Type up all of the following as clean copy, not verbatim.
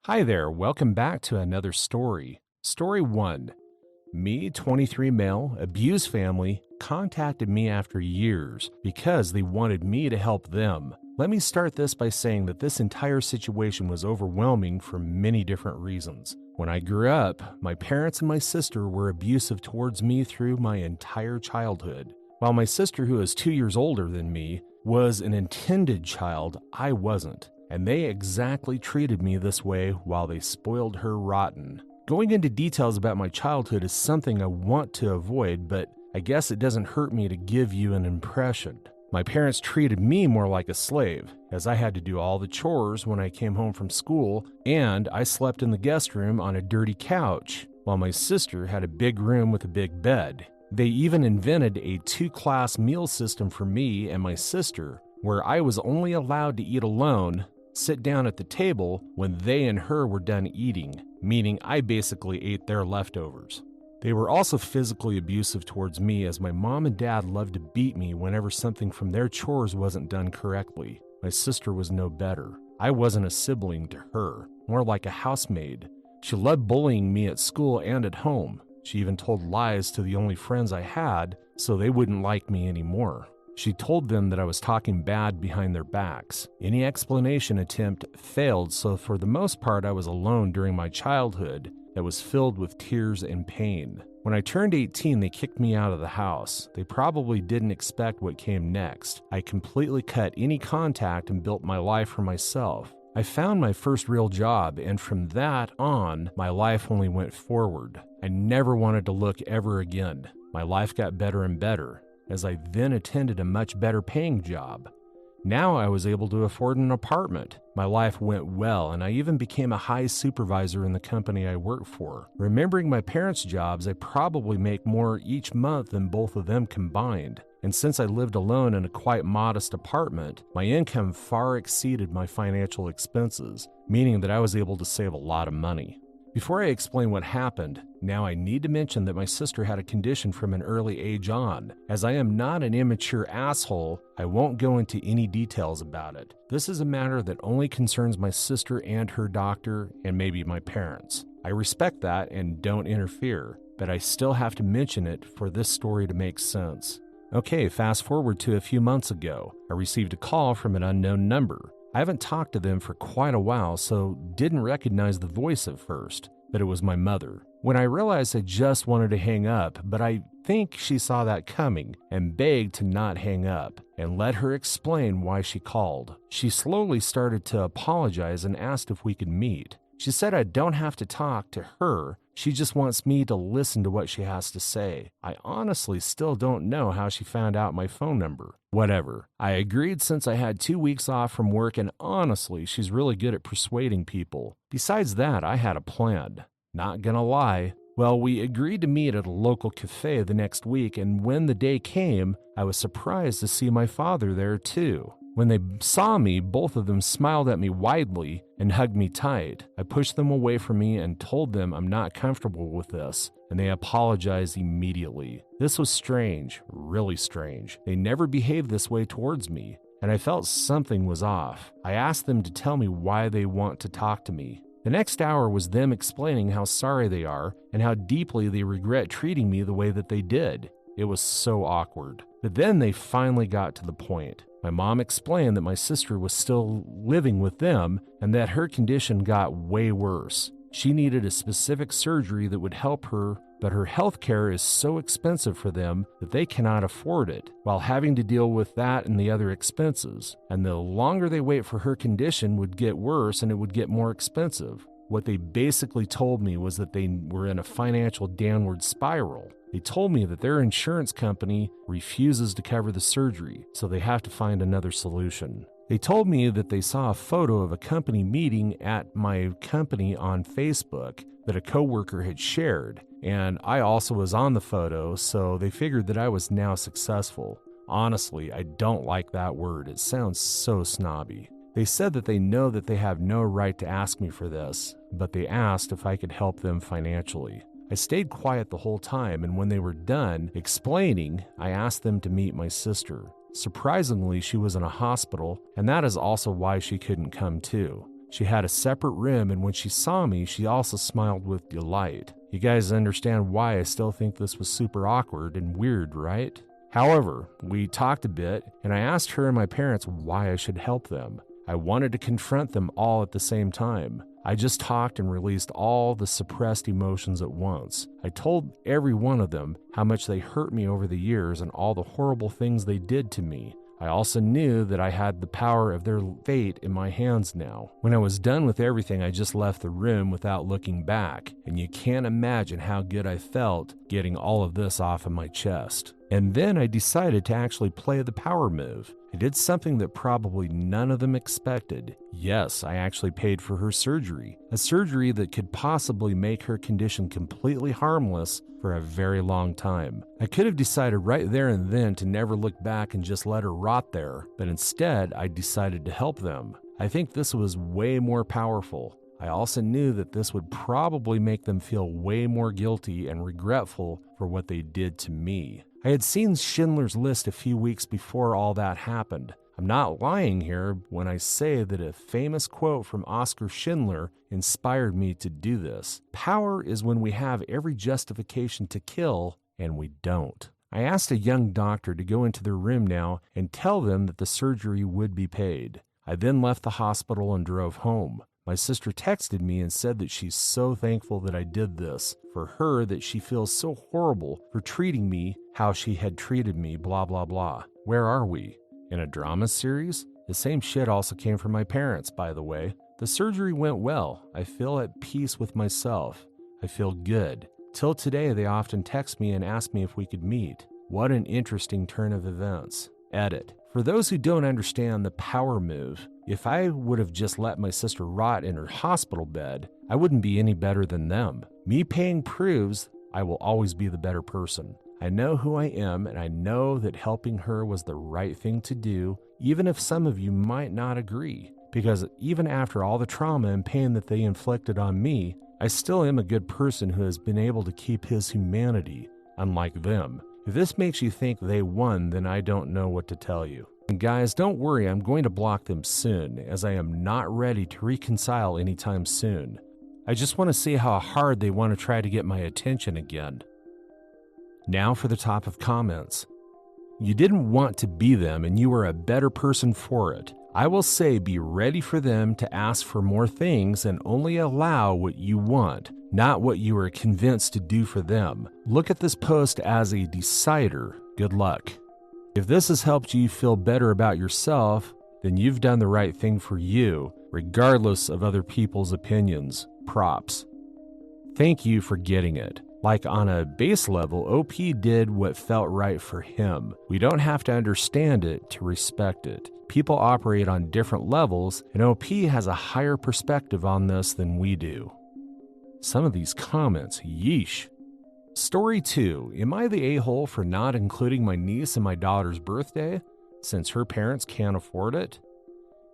Hi there, welcome back to another story. Story 1. Me, 23 male, abused family, contacted me after years because they wanted me to help them. Let me start this by saying that this entire situation was overwhelming for many different reasons. When I grew up, my parents and my sister were abusive towards me through my entire childhood. While my sister, who is 2 years older than me, was an intended child, I wasn't. And they exactly treated me this way while they spoiled her rotten. Going into details about my childhood is something I want to avoid, but I guess it doesn't hurt me to give you an impression. My parents treated me more like a slave, as I had to do all the chores when I came home from school, and I slept in the guest room on a dirty couch, while my sister had a big room with a big bed. They even invented a 2-class meal system for me and my sister, where I was only allowed to eat alone, sit down at the table when they and her were done eating, meaning I basically ate their leftovers. They were also physically abusive towards me, as my mom and dad loved to beat me whenever something from their chores wasn't done correctly. My sister was no better. I wasn't a sibling to her, more like a housemaid. She loved bullying me at school and at home. She even told lies to the only friends I had so they wouldn't like me anymore. She told them that I was talking bad behind their backs. Any explanation attempt failed, so for the most part I was alone during my childhood that was filled with tears and pain. When I turned 18, they kicked me out of the house. They probably didn't expect what came next. I completely cut any contact and built my life for myself. I found my first real job, and from that on, my life only went forward. I never wanted to look ever again. My life got better and better, as I then attended a much better paying job. Now I was able to afford an apartment. My life went well, and I even became a high supervisor in the company I worked for. Remembering my parents' jobs, I probably make more each month than both of them combined. And since I lived alone in a quite modest apartment, my income far exceeded my financial expenses, meaning that I was able to save a lot of money. Before I explain what happened, now I need to mention that my sister had a condition from an early age on. As I am not an immature asshole, I won't go into any details about it. This is a matter that only concerns my sister and her doctor, and maybe my parents. I respect that and don't interfere, but I still have to mention it for this story to make sense. Okay, fast forward to a few months ago. I received a call from an unknown number. I haven't talked to them for quite a while, so didn't recognize the voice at first, but it was my mother. When I realized, I just wanted to hang up, but I think she saw that coming and begged to not hang up and let her explain why she called. She slowly started to apologize and asked if we could meet. She said I don't have to talk to her. She just wants me to listen to what she has to say. I honestly still don't know how she found out my phone number. Whatever. I agreed since I had 2 weeks off from work, and honestly, she's really good at persuading people. Besides that, I had a plan. Not gonna lie. Well, we agreed to meet at a local cafe the next week, and when the day came, I was surprised to see my father there too. When they saw me, both of them smiled at me widely and hugged me tight. I pushed them away from me and told them I'm not comfortable with this, and they apologized immediately. This was strange, really strange. They never behaved this way towards me, and I felt something was off. I asked them to tell me why they want to talk to me. The next hour was them explaining how sorry they are and how deeply they regret treating me the way that they did. It was so awkward. But then they finally got to the point. My mom explained that my sister was still living with them and that her condition got way worse. She needed a specific surgery that would help her, but her health care is so expensive for them that they cannot afford it, while having to deal with that and the other expenses. And the longer they wait for her condition would get worse and it would get more expensive. What they basically told me was that they were in a financial downward spiral. They told me that their insurance company refuses to cover the surgery, so they have to find another solution. They told me that they saw a photo of a company meeting at my company on Facebook that a coworker had shared, and I also was on the photo, so they figured that I was now successful. Honestly, I don't like that word. It sounds so snobby. They said that they know that they have no right to ask me for this, but they asked if I could help them financially. I stayed quiet the whole time, and when they were done explaining, I asked them to meet my sister. Surprisingly, she was in a hospital, and that is also why she couldn't come too. She had a separate room, and when she saw me, she also smiled with delight. You guys understand why I still think this was super awkward and weird, right? However, we talked a bit, and I asked her and my parents why I should help them. I wanted to confront them all at the same time. I just talked and released all the suppressed emotions at once. I told every one of them how much they hurt me over the years and all the horrible things they did to me. I also knew that I had the power of their fate in my hands now. When I was done with everything, I just left the room without looking back, and you can't imagine how good I felt getting all of this off of my chest. And then I decided to actually play the power move. I did something that probably none of them expected. Yes, I actually paid for her surgery, a surgery that could possibly make her condition completely harmless for a very long time. I could have decided right there and then to never look back and just let her rot there, but instead I decided to help them. I think this was way more powerful. I also knew that this would probably make them feel way more guilty and regretful for what they did to me. I had seen Schindler's List a few weeks before all that happened. I'm not lying here when I say that a famous quote from Oskar Schindler inspired me to do this. Power is when we have every justification to kill and we don't. I asked a young doctor to go into their room now and tell them that the surgery would be paid. I then left the hospital and drove home. My sister texted me and said that she's so thankful that I did this. For her, that she feels so horrible for treating me how she had treated me, blah, blah, blah. Where are we? In a drama series? The same shit also came from my parents, by the way. The surgery went well. I feel at peace with myself. I feel good. Till today, they often text me and ask me if we could meet. What an interesting turn of events. Edit. For those who don't understand the power move, if I would have just let my sister rot in her hospital bed, I wouldn't be any better than them. Me paying proves I will always be the better person. I know who I am, and I know that helping her was the right thing to do, even if some of you might not agree. Because even after all the trauma and pain that they inflicted on me, I still am a good person who has been able to keep his humanity, unlike them. If this makes you think they won, then I don't know what to tell you. And guys, don't worry, I'm going to block them soon, as I am not ready to reconcile anytime soon. I just want to see how hard they want to try to get my attention again. Now for the top of comments. You didn't want to be them, and you were a better person for it. I will say be ready for them to ask for more things and only allow what you want, not what you are convinced to do for them. Look at this post as a decider. Good luck. If this has helped you feel better about yourself, then you've done the right thing for you, regardless of other people's opinions. Props. Thank you for getting it. Like on a base level, OP did what felt right for him. We don't have to understand it to respect it. People operate on different levels, and OP has a higher perspective on this than we do. Some of these comments, yeesh. Story 2. Am I the a-hole for not including my niece in my daughter's birthday, since her parents can't afford it?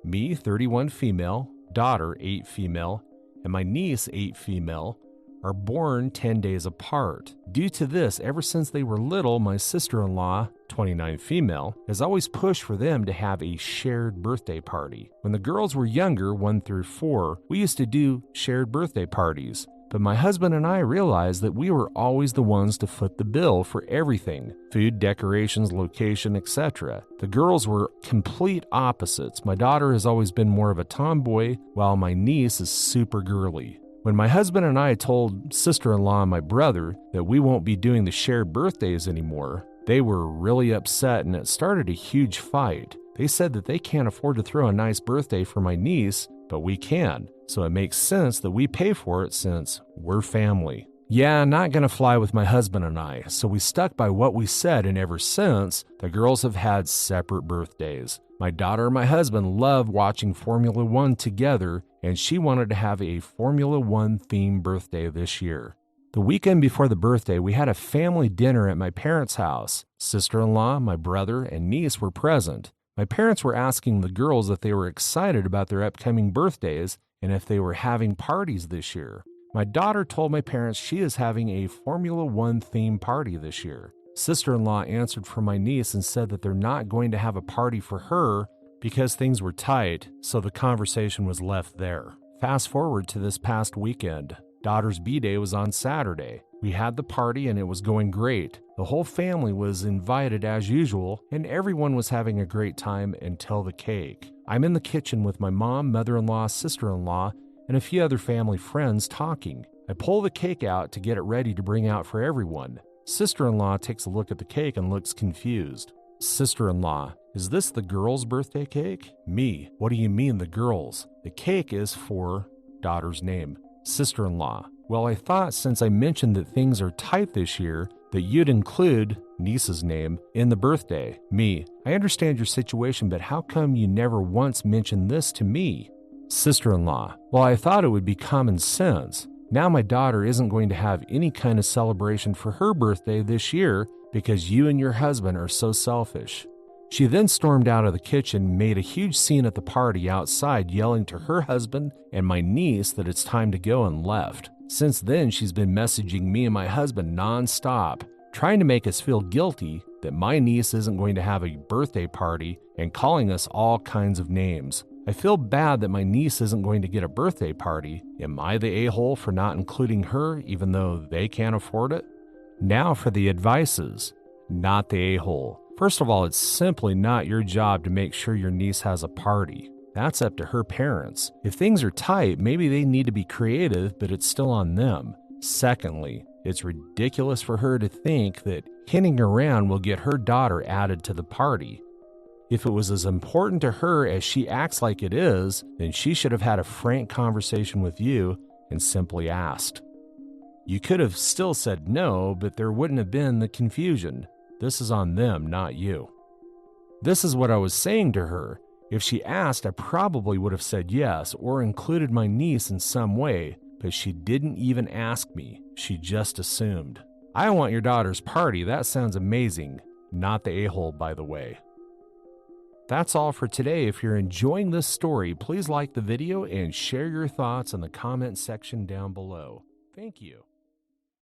Me, 31 female, daughter, 8 female, and my niece, 8 female, are born 10 days apart. Due to this, ever since they were little, my sister-in-law, 29 female, has always pushed for them to have a shared birthday party. When the girls were younger, 1 through 4, we used to do shared birthday parties. But my husband and I realized that we were always the ones to foot the bill for everything: food, decorations, location, etc. The girls were complete opposites. My daughter has always been more of a tomboy, while my niece is super girly. When my husband and I told sister-in-law and my brother that we won't be doing the shared birthdays anymore, they were really upset, and it started a huge fight. They said that they can't afford to throw a nice birthday for my niece, but we can, so it makes sense that we pay for it since we're family. Yeah, not gonna fly with my husband and I, so we stuck by what we said, and ever since, the girls have had separate birthdays. My daughter and my husband love watching Formula One together, and she wanted to have a Formula One themed birthday this year. The weekend before the birthday, we had a family dinner at my parents' house. Sister-in-law, my brother, and niece were present. My parents were asking the girls if they were excited about their upcoming birthdays and if they were having parties this year. My daughter told my parents she is having a Formula One themed party this year. Sister-in-law answered for my niece and said that they're not going to have a party for her, because things were tight, so the conversation was left there. Fast forward to this past weekend. Daughter's B-Day was on Saturday. We had the party and it was going great. The whole family was invited as usual, and everyone was having a great time until the cake. I'm in the kitchen with my mom, mother-in-law, sister-in-law, and a few other family friends talking. I pull the cake out to get it ready to bring out for everyone. Sister-in-law takes a look at the cake and looks confused. Sister-in-law, is this the girl's birthday cake? Me, what do you mean the girl's? The cake is for daughter's name. Sister-in-law, well, I thought since I mentioned that things are tight this year, that you'd include niece's name in the birthday. Me, I understand your situation, but how come you never once mentioned this to me? Sister-in-law, well, I thought it would be common sense. Now my daughter isn't going to have any kind of celebration for her birthday this year because you and your husband are so selfish. She then stormed out of the kitchen, made a huge scene at the party outside, yelling to her husband and my niece that it's time to go, and left. Since then, she's been messaging me and my husband nonstop, trying to make us feel guilty that my niece isn't going to have a birthday party and calling us all kinds of names. I feel bad that my niece isn't going to get a birthday party. Am I the a-hole for not including her even though they can't afford it? Now for the advices. Not the a-hole. First of all, it's simply not your job to make sure your niece has a party. That's up to her parents. If things are tight, maybe they need to be creative, but it's still on them. Secondly, it's ridiculous for her to think that hinting around will get her daughter added to the party. If it was as important to her as she acts like it is, then she should have had a frank conversation with you and simply asked. You could have still said no, but there wouldn't have been the confusion. This is on them, not you. This is what I was saying to her. If she asked, I probably would have said yes or included my niece in some way, but she didn't even ask me. She just assumed. I want your daughter's party. That sounds amazing. Not the a-hole, by the way. That's all for today. If you're enjoying this story, please like the video and share your thoughts in the comment section down below. Thank you.